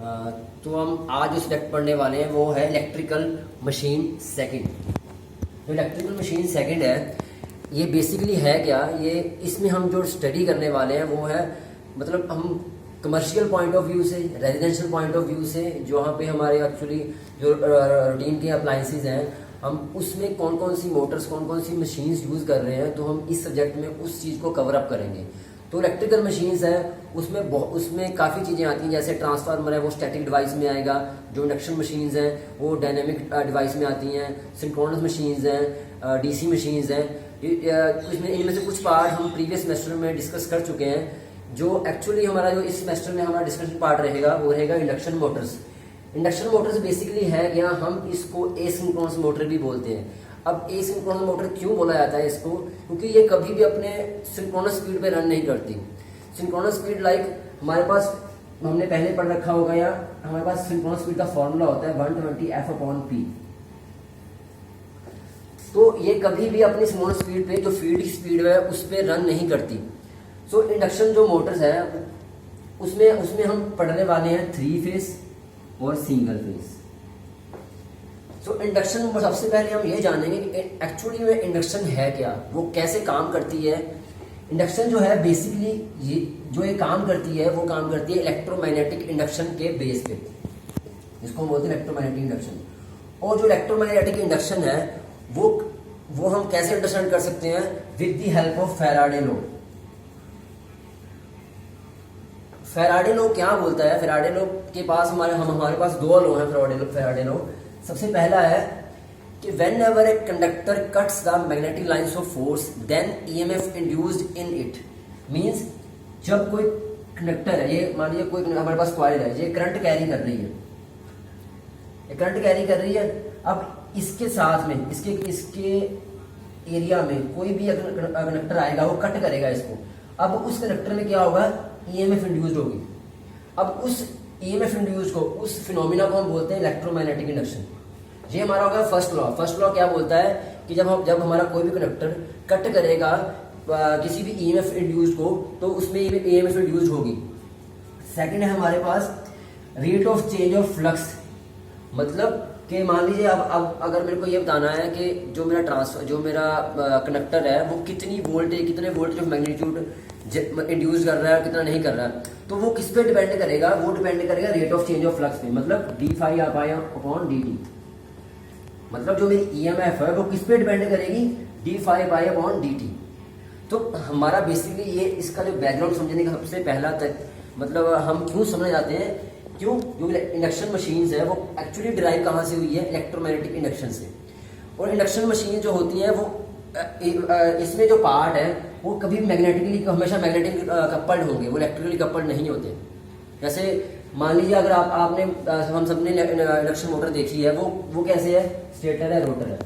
तो हम आज जो सब्जेक्ट पढ़ने वाले हैं वो है इलेक्ट्रिकल मशीन सेकंड। जो इलेक्ट्रिकल मशीन सेकंड है ये बेसिकली है क्या, ये इसमें हम जो स्टडी करने वाले हैं वो है मतलब हम कमर्शियल पॉइंट ऑफ व्यू से, रेजिडेंशियल पॉइंट ऑफ व्यू से, जहाँ पे हमारे एक्चुअली जो रूटीन के अप्लाइंसेज हैं हम उसमें कौन कौन सी मोटर्स, कौन कौन सी मशीन्स यूज़ कर रहे हैं, तो हम इस सब्जेक्ट में उस चीज़ को कवर अप करेंगे। तो इलेक्ट्रिकल मशीन्स है उसमें काफ़ी चीज़ें आती हैं, जैसे ट्रांसफार्मर है वो स्टैटिक डिवाइस में आएगा, जो इंडक्शन मशीन्स हैं वो डायनेमिक डिवाइस में आती हैं, सिंक्रोनस मशीन्स हैं, डीसी मशीन्स हैं। इनमें से कुछ पार्ट हम प्रीवियस सेमेस्टर में डिस्कस कर चुके हैं। जो एक्चुअली हमारा जो इस सेमेस्टर में हमारा डिस्कशन पार्ट रहेगा वो रहेगा induction Motors. Induction Motors basically है क्या, हम इसको एसिंक्रोनस मोटर भी बोलते हैं। अब एसिंक्रोनस मोटर क्यों बोला जाता है इसको, क्योंकि ये कभी भी अपने सिंक्रोनस स्पीड पे रन नहीं करती। सिंक्रोनस स्पीड लाइक हमारे पास हमने पहले पढ़ रखा होगा, या हमारे पास सिंक्रोनस स्पीड का फॉर्मूला होता है 120 F/P। तो ये कभी भी अपनी सिंक्रोनस स्पीड पे जो फील्ड की स्पीड है उस पर रन नहीं करती। सो इंडक्शन जो मोटर्स है उसमें हम पढ़ने वाले हैं 3 फेज और सिंगल फेज। सो इंडक्शन में सबसे पहले हम ये जानेंगे कि एक्चुअली में इंडक्शन है क्या, वो कैसे काम करती है। इंडक्शन जो है बेसिकली ये काम करती है वो काम करती है इलेक्ट्रोमैग्नेटिक इंडक्शन के बेस पे, जिसको हम बोलते हैं इलेक्ट्रोमैग्नेटिक इंडक्शन। और जो इलेक्ट्रोमैग्नेटिक इंडक्शन है वो हम कैसे अंडरस्टैंड कर सकते हैं, with the help of Faraday law. Faraday law क्या बोलता है, फैराडे लॉ के पास हमारे पास 2 लॉ हैं फैराडे लॉ। सबसे पहला है कि whenever a conductor cuts the magnetic lines of force then EMF induced in it. Means जब कोई कंडक्टर है, ये मान लीजिए कोई हमारे पास कॉइल है, ये करंट कैरी कर रही है, ये करंट कैरी कर रही है। अब इसके साथ में इसके एरिया में कोई भी कंडक्टर आएगा वो कट करेगा इसको। अब उस कंडक्टर में क्या होगा, ईएमएफ इंड्यूस्ड होगी। अब उस ईएमएफ इंड्यूस्ड को, उस फिनोमिना को हम बोलते हैं इलेक्ट्रोमैग्नेटिक इंडक्शन। ये हमारा होगा फर्स्ट लॉ। फर्स्ट लॉ क्या बोलता है कि जब हमारा कोई भी कंडक्टर कट करेगा किसी भी ईएमएफ इंड्यूस्ड को तो उसमें ईएमएफ इंड्यूस्ड होगी। सेकंड है हमारे पास rate of change of flux. मतलब कि मान लीजिए अब अगर मेरे को ये बताना है कि जो मेरा कंडक्टर है वो कितने वोल्टेज ऑफ मैग्नीट्यूड इंड्यूस कर रहा है, कितना नहीं कर रहा है, तो वो किस पे डिपेंड करेगा, वो डिपेंड करेगा rate of change of flux पे, मतलब d∅ मतलब जो मेरी ईएमएफ है वो किस पे डिपेंड करेगी, d∅ तो हमारा बेसिकली ये इसका जो बैकग्राउंड समझने का सबसे पहला तक मतलब हम क्यों समझ जाते हैं, क्यों, जो इंडक्शन मशीन्स है वो एक्चुअली डिराइव कहाँ से हुई है, इलेक्ट्रोमैग्नेटिक इंडक्शन से। और इंडक्शन मशीन जो होती है वो इसमें जो पार्ट है वो कभी मैग्नेटिकली हमेशा मैग्नेटिक कपल्ड होंगे, वो इलेक्ट्रिकली कपल्ड नहीं होते। जैसे मान लीजिए अगर आपने हम सबने इंडक्शन मोटर देखी है, वो कैसे है, स्टेटर है, रोटर है।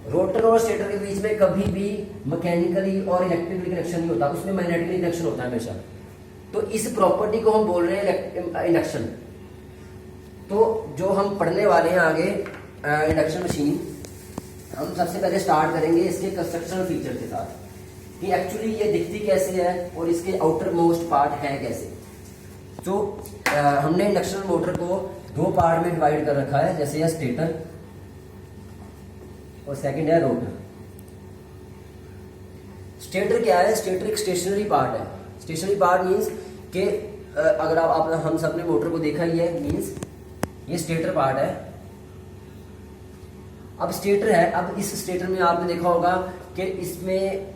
रोटर और स्टेटर के बीच में कभी भी मैकेनिकली और इलेक्ट्रिकली कनेक्शन नहीं होता, उसमें मैग्नेटिकली कनेक्शन होता है हमेशा। तो इस प्रॉपर्टी को हम बोल रहे हैं इंडक्शन। तो जो हम पढ़ने वाले हैं आगे इंडक्शन मशीन, हम सबसे पहले स्टार्ट करेंगे इसके कंस्ट्रक्शनल फीचर के साथ कि एक्चुअली ये दिखती कैसे है और इसके आउटर मोस्ट पार्ट है कैसे। तो हमने इंडक्शन मोटर को 2 पार्ट में डिवाइड कर रखा है, जैसे यह स्टेटर और सेकंड है रोटर। स्टेटर क्या है, स्टेटर एक स्टेशनरी पार्ट है। स्टेशनरी पार्ट मीन्स कि अगर हम सब ने मोटर को देखा ही है, मीन्स ये स्टेटर पार्ट है। अब स्टेटर है, अब इस स्टेटर में आपने देखा होगा कि इसमें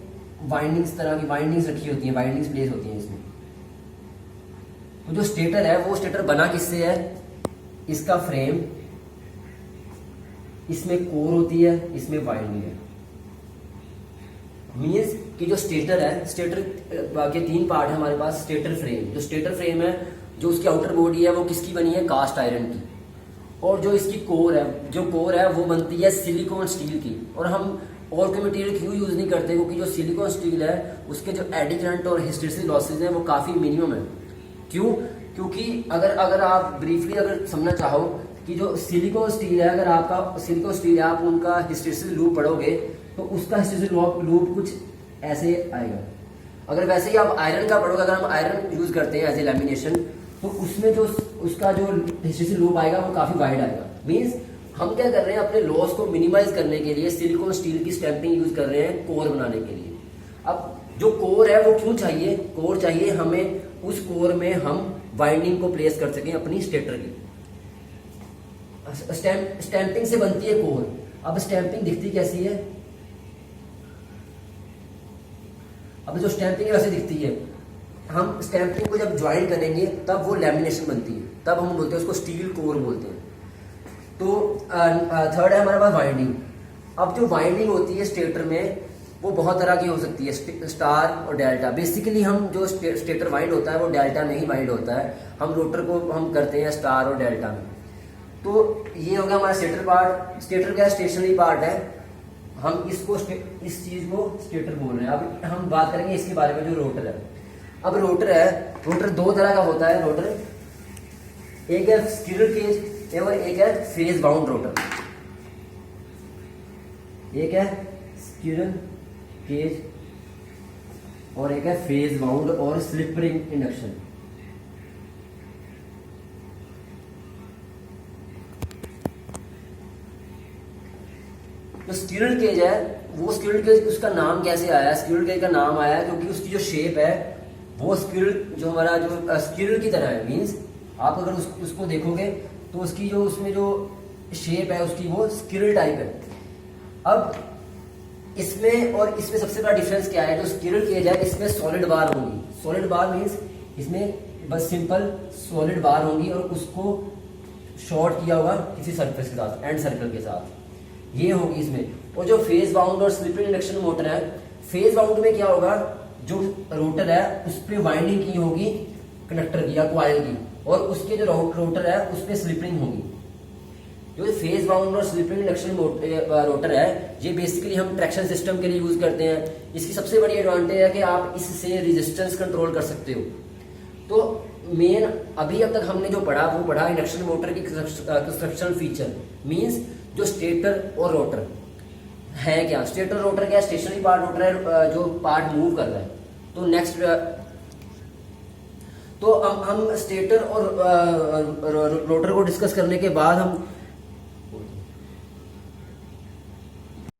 तरह की वाइंडिंग्स रखी होती हैं, वाइंडिंग्स प्लेस होती हैं इसमें। तो जो स्टेटर है वो स्टेटर बना किससे है, इसका फ्रेम, इसमें कोर होती है, इसमें वाइंडिंग है। मीन्स कि जो स्टेटर है, स्टेटर के 3 पार्ट है हमारे पास। स्टेटर फ्रेम, जो स्टेटर फ्रेम है, जो उसकी आउटर बॉडी है वो किसकी बनी है, कास्ट आयरन की। और जो इसकी कोर है वो बनती है सिलिकॉन स्टील की। और हम और कोई मटेरियल क्यों यूज नहीं करते, क्योंकि जो सिलिकॉन स्टील है उसके जो एडी करंट और हिस्टेरिसिस लॉसेज हैं वो काफी मिनिमम है। क्यों, क्योंकि अगर आप ब्रीफली अगर समझना चाहो कि जो सिलिकॉन स्टील है, अगर आपका सिलिकॉन स्टील है आप उनका हिस्टेरिसिस लूप पढ़ोगे तो उसका हिस्टेरिसिस लूप कुछ ऐसे आएगा। अगर वैसे ही आप आयरन का पढ़ोगे, अगर हम आयरन यूज करते हैं एज ए लैमिनेशन, तो उसमें जो उसका जो हिस्ट्री से लूप आएगा वो काफी वाइड आएगा। मींस हम क्या कर रहे हैं, अपने लॉस को मिनिमाइज करने के लिए सिलिकॉन स्टील की स्टैंपिंग यूज कर रहे हैं कोर बनाने के लिए। अब जो कोर है वो क्यों चाहिए, कोर चाहिए हमें, उस कोर में हम वाइंडिंग को प्लेस कर सकें अपनी स्टेटर की। स्टैंपिंग से बनती है कोर। अब स्टैंपिंग दिखती कैसी है, अब जो स्टैंपिंग वैसे दिखती है, हम स्टैंपिंग को जब ज्वाइन करेंगे तब वो लैमिनेशन बनती है, तब हम बोलते हैं उसको स्टील कोर बोलते हैं। तो थर्ड है हमारे पास वाइंडिंग। अब जो वाइंडिंग होती है स्टेटर में वो बहुत तरह की हो सकती है, स्टार और डेल्टा। बेसिकली हम जो स्टेटर वाइंड होता है वो डेल्टा में ही वाइंड होता है, हम रोटर को हम करते हैं स्टार और डेल्टा में। तो ये हो गया हमारा स्टेटर पार्ट। स्टेटर क्या स्टेशनरी पार्ट है, हम इसको इस चीज को स्टेटर बोल रहे हैं। अब हम बात करेंगे इसके बारे में, जो रोटर है। अब रोटर है, रोटर दो तरह का होता है रोटर, एक है स्क्विरल केज और एक है फेज बाउंड रोटर। एक है स्क्विरल केज और एक है फेज बाउंड और स्लिप रिंग इंडक्शन। जो स्क्विरल केज है, वो स्क्विरल केज उसका नाम कैसे आया, स्क्विरल केज का नाम आया क्योंकि उसकी जो शेप है वो स्क्विरल, जो हमारा जो स्क्विरल की तरह है। मींस आप अगर उसको देखोगे तो उसकी जो उसमें जो शेप है उसकी वो स्क्विरल टाइप है। अब इसमें और इसमें सबसे बड़ा डिफरेंस क्या है, जो स्क्विरल केज है इसमें सॉलिड बार होंगी। सॉलिड बार मींस इसमें बस सिंपल सॉलिड बार होंगी और उसको शॉर्ट किया होगा किसी सर्फेस के साथ, एंड सर्कल के साथ, ये होगी इसमें। और जो फेज बाउंड और स्लिप रिंग इंडक्शन मोटर है, फेज बाउंड में क्या होगा, जो रोटर है उस पर वाइंडिंग की होगी कंडक्टर की या कॉइल की, और उसके जो रोटर है उस पर स्लिप रिंग होगी। जो फेज बाउंड और स्लिप रिंग इंडक्शन रोटर है ये बेसिकली हम ट्रैक्शन सिस्टम के लिए यूज करते हैं। इसकी सबसे बड़ी एडवांटेज है कि आप इससे रेजिस्टेंस कंट्रोल कर सकते हो। तो मेन अभी अब तक हमने जो पढ़ा वो पढ़ा इंडक्शन मोटर की कंस्ट्रक्शन फीचर। मींस जो स्टेटर और रोटर है क्या, स्टेटर रोटर क्या, स्टेशनरी पार्ट रोटर है जो पार्ट मूव कर रहा है। तो नेक्स्ट, तो हम स्टेटर और रोटर को डिस्कस करने के बाद हम